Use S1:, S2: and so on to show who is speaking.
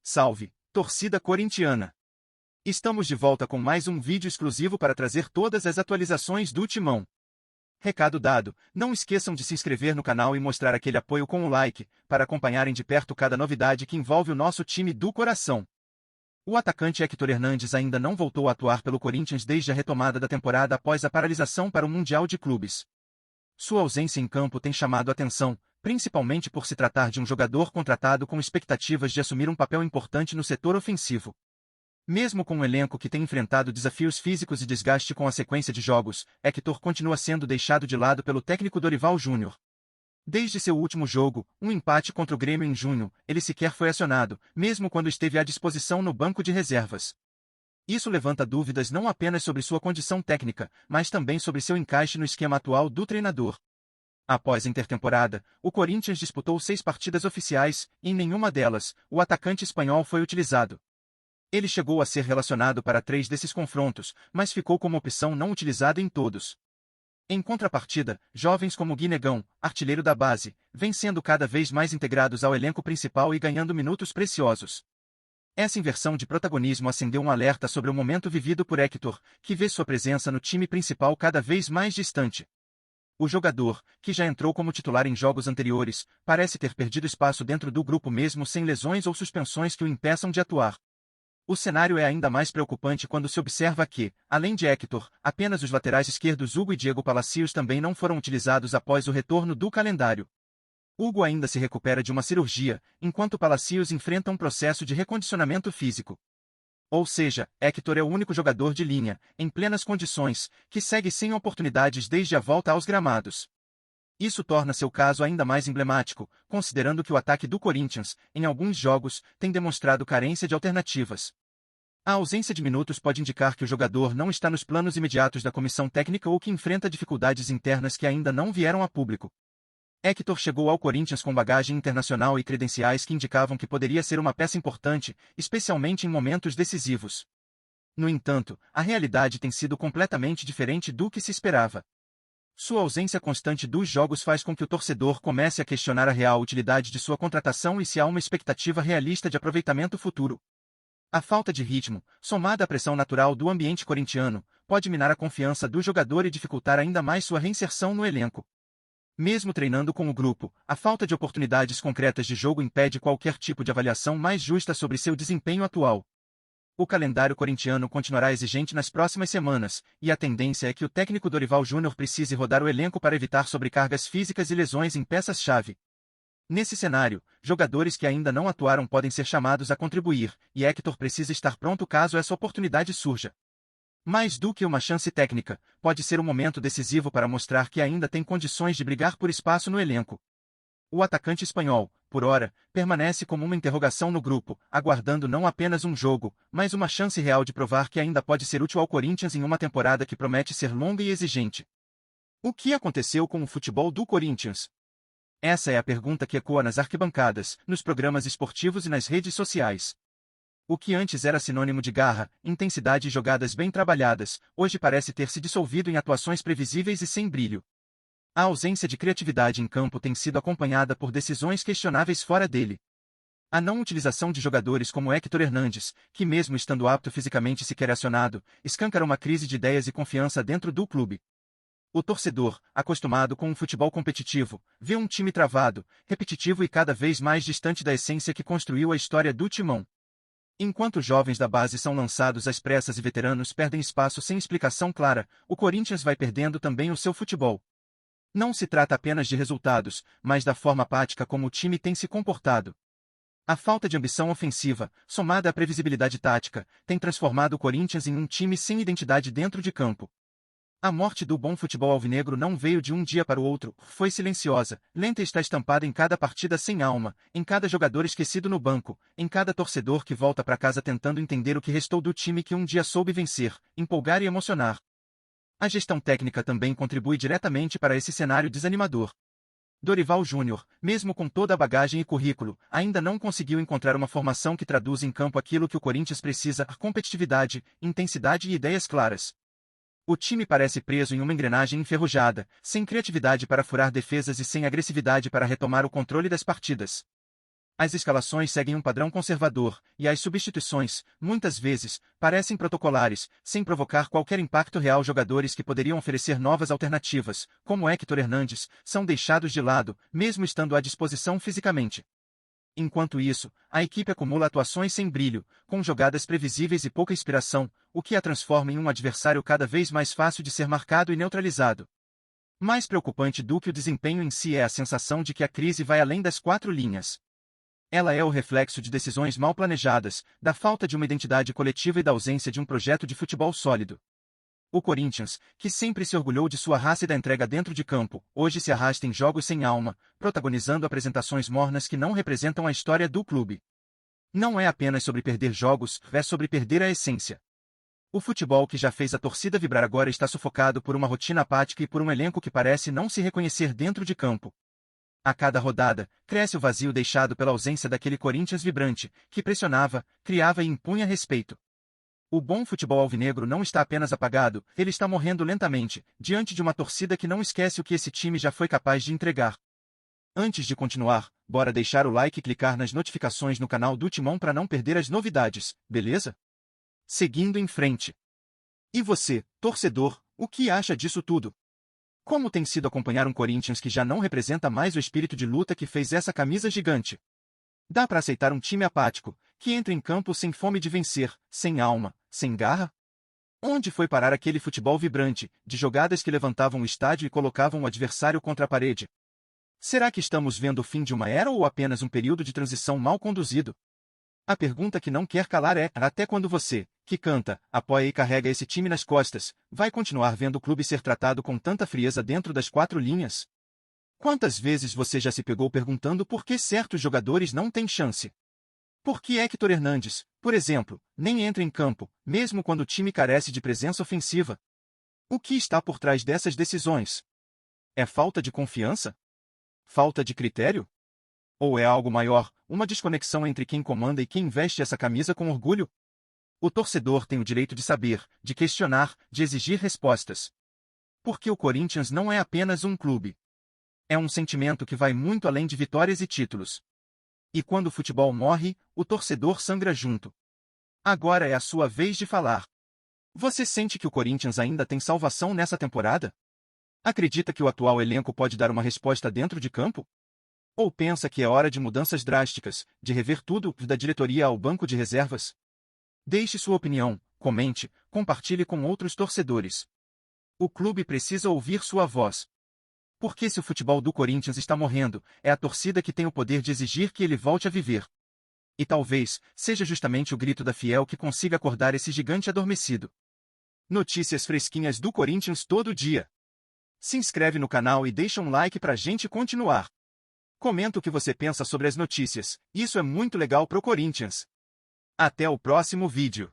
S1: Salve, torcida corintiana! Estamos de volta com mais um vídeo exclusivo para trazer todas as atualizações do Timão. Recado dado, não esqueçam de se inscrever no canal e mostrar aquele apoio com o like, para acompanharem de perto cada novidade que envolve o nosso time do coração. O atacante Héctor Hernandes ainda não voltou a atuar pelo Corinthians desde a retomada da temporada após a paralisação para o Mundial de Clubes. Sua ausência em campo tem chamado a atenção, principalmente por se tratar de um jogador contratado com expectativas de assumir um papel importante no setor ofensivo. Mesmo com um elenco que tem enfrentado desafios físicos e desgaste com a sequência de jogos, Héctor continua sendo deixado de lado pelo técnico Dorival Júnior. Desde seu último jogo, um empate contra o Grêmio em junho, ele sequer foi acionado, mesmo quando esteve à disposição no banco de reservas. Isso levanta dúvidas não apenas sobre sua condição técnica, mas também sobre seu encaixe no esquema atual do treinador. Após a intertemporada, o Corinthians disputou 6 partidas oficiais, e em nenhuma delas, o atacante espanhol foi utilizado. Ele chegou a ser relacionado para 3 desses confrontos, mas ficou como opção não utilizada em todos. Em contrapartida, jovens como Guinegão, artilheiro da base, vêm sendo cada vez mais integrados ao elenco principal e ganhando minutos preciosos. Essa inversão de protagonismo acendeu um alerta sobre o momento vivido por Héctor, que vê sua presença no time principal cada vez mais distante. O jogador, que já entrou como titular em jogos anteriores, parece ter perdido espaço dentro do grupo mesmo sem lesões ou suspensões que o impeçam de atuar. O cenário é ainda mais preocupante quando se observa que, além de Héctor, apenas os laterais esquerdos Hugo e Diego Palacios também não foram utilizados após o retorno do calendário. Hugo ainda se recupera de uma cirurgia, enquanto Palacios enfrenta um processo de recondicionamento físico. Ou seja, Héctor é o único jogador de linha, em plenas condições, que segue sem oportunidades desde a volta aos gramados. Isso torna seu caso ainda mais emblemático, considerando que o ataque do Corinthians, em alguns jogos, tem demonstrado carência de alternativas. A ausência de minutos pode indicar que o jogador não está nos planos imediatos da comissão técnica ou que enfrenta dificuldades internas que ainda não vieram a público. Héctor chegou ao Corinthians com bagagem internacional e credenciais que indicavam que poderia ser uma peça importante, especialmente em momentos decisivos. No entanto, a realidade tem sido completamente diferente do que se esperava. Sua ausência constante dos jogos faz com que o torcedor comece a questionar a real utilidade de sua contratação e se há uma expectativa realista de aproveitamento futuro. A falta de ritmo, somada à pressão natural do ambiente corintiano, pode minar a confiança do jogador e dificultar ainda mais sua reinserção no elenco. Mesmo treinando com o grupo, a falta de oportunidades concretas de jogo impede qualquer tipo de avaliação mais justa sobre seu desempenho atual. O calendário corintiano continuará exigente nas próximas semanas, e a tendência é que o técnico Dorival Júnior precise rodar o elenco para evitar sobrecargas físicas e lesões em peças-chave. Nesse cenário, jogadores que ainda não atuaram podem ser chamados a contribuir, e Héctor precisa estar pronto caso essa oportunidade surja. Mais do que uma chance técnica, pode ser um momento decisivo para mostrar que ainda tem condições de brigar por espaço no elenco. O atacante espanhol, por ora, permanece como uma interrogação no grupo, aguardando não apenas um jogo, mas uma chance real de provar que ainda pode ser útil ao Corinthians em uma temporada que promete ser longa e exigente. O que aconteceu com o futebol do Corinthians? Essa é a pergunta que ecoa nas arquibancadas, nos programas esportivos e nas redes sociais. O que antes era sinônimo de garra, intensidade e jogadas bem trabalhadas, hoje parece ter se dissolvido em atuações previsíveis e sem brilho. A ausência de criatividade em campo tem sido acompanhada por decisões questionáveis fora dele. A não utilização de jogadores como Héctor Hernandes, que mesmo estando apto fisicamente sequer acionado, escancara uma crise de ideias e confiança dentro do clube. O torcedor, acostumado com um futebol competitivo, vê um time travado, repetitivo e cada vez mais distante da essência que construiu a história do Timão. Enquanto jovens da base são lançados às pressas e veteranos perdem espaço sem explicação clara, o Corinthians vai perdendo também o seu futebol. Não se trata apenas de resultados, mas da forma apática como o time tem se comportado. A falta de ambição ofensiva, somada à previsibilidade tática, tem transformado o Corinthians em um time sem identidade dentro de campo. A morte do bom futebol alvinegro não veio de um dia para o outro, foi silenciosa, lenta e está estampada em cada partida sem alma, em cada jogador esquecido no banco, em cada torcedor que volta para casa tentando entender o que restou do time que um dia soube vencer, empolgar e emocionar. A gestão técnica também contribui diretamente para esse cenário desanimador. Dorival Júnior, mesmo com toda a bagagem e currículo, ainda não conseguiu encontrar uma formação que traduz em campo aquilo que o Corinthians precisa: competitividade, intensidade e ideias claras. O time parece preso em uma engrenagem enferrujada, sem criatividade para furar defesas e sem agressividade para retomar o controle das partidas. As escalações seguem um padrão conservador, e as substituições, muitas vezes, parecem protocolares, sem provocar qualquer impacto real. Jogadores que poderiam oferecer novas alternativas, como Héctor Hernandes, são deixados de lado, mesmo estando à disposição fisicamente. Enquanto isso, a equipe acumula atuações sem brilho, com jogadas previsíveis e pouca inspiração, o que a transforma em um adversário cada vez mais fácil de ser marcado e neutralizado. Mais preocupante do que o desempenho em si é a sensação de que a crise vai além das quatro linhas. Ela é o reflexo de decisões mal planejadas, da falta de uma identidade coletiva e da ausência de um projeto de futebol sólido. O Corinthians, que sempre se orgulhou de sua raça e da entrega dentro de campo, hoje se arrasta em jogos sem alma, protagonizando apresentações mornas que não representam a história do clube. Não é apenas sobre perder jogos, é sobre perder a essência. O futebol que já fez a torcida vibrar agora está sufocado por uma rotina apática e por um elenco que parece não se reconhecer dentro de campo. A cada rodada, cresce o vazio deixado pela ausência daquele Corinthians vibrante, que pressionava, criava e impunha respeito. O bom futebol alvinegro não está apenas apagado, ele está morrendo lentamente, diante de uma torcida que não esquece o que esse time já foi capaz de entregar. Antes de continuar, bora deixar o like e clicar nas notificações no canal do Timão para não perder as novidades, beleza? Seguindo em frente. E você, torcedor, o que acha disso tudo? Como tem sido acompanhar um Corinthians que já não representa mais o espírito de luta que fez essa camisa gigante? Dá para aceitar um time apático, que entra em campo sem fome de vencer, sem alma, sem garra? Onde foi parar aquele futebol vibrante, de jogadas que levantavam o estádio e colocavam o adversário contra a parede? Será que estamos vendo o fim de uma era ou apenas um período de transição mal conduzido? A pergunta que não quer calar é, até quando você, que canta, apoia e carrega esse time nas costas, vai continuar vendo o clube ser tratado com tanta frieza dentro das quatro linhas? Quantas vezes você já se pegou perguntando por que certos jogadores não têm chance? Por que Héctor Hernandes, por exemplo, nem entra em campo, mesmo quando o time carece de presença ofensiva? O que está por trás dessas decisões? É falta de confiança? Falta de critério? Ou é algo maior, uma desconexão entre quem comanda e quem veste essa camisa com orgulho? O torcedor tem o direito de saber, de questionar, de exigir respostas. Porque o Corinthians não é apenas um clube. É um sentimento que vai muito além de vitórias e títulos. E quando o futebol morre, o torcedor sangra junto. Agora é a sua vez de falar. Você sente que o Corinthians ainda tem salvação nessa temporada? Acredita que o atual elenco pode dar uma resposta dentro de campo? Ou pensa que é hora de mudanças drásticas, de rever tudo, da diretoria ao banco de reservas? Deixe sua opinião, comente, compartilhe com outros torcedores. O clube precisa ouvir sua voz. Porque se o futebol do Corinthians está morrendo, é a torcida que tem o poder de exigir que ele volte a viver. E talvez seja justamente o grito da fiel que consiga acordar esse gigante adormecido. Notícias fresquinhas do Corinthians todo dia. Se inscreve no canal e deixa um like pra gente continuar. Comenta o que você pensa sobre as notícias, isso é muito legal pro Corinthians. Até o próximo vídeo.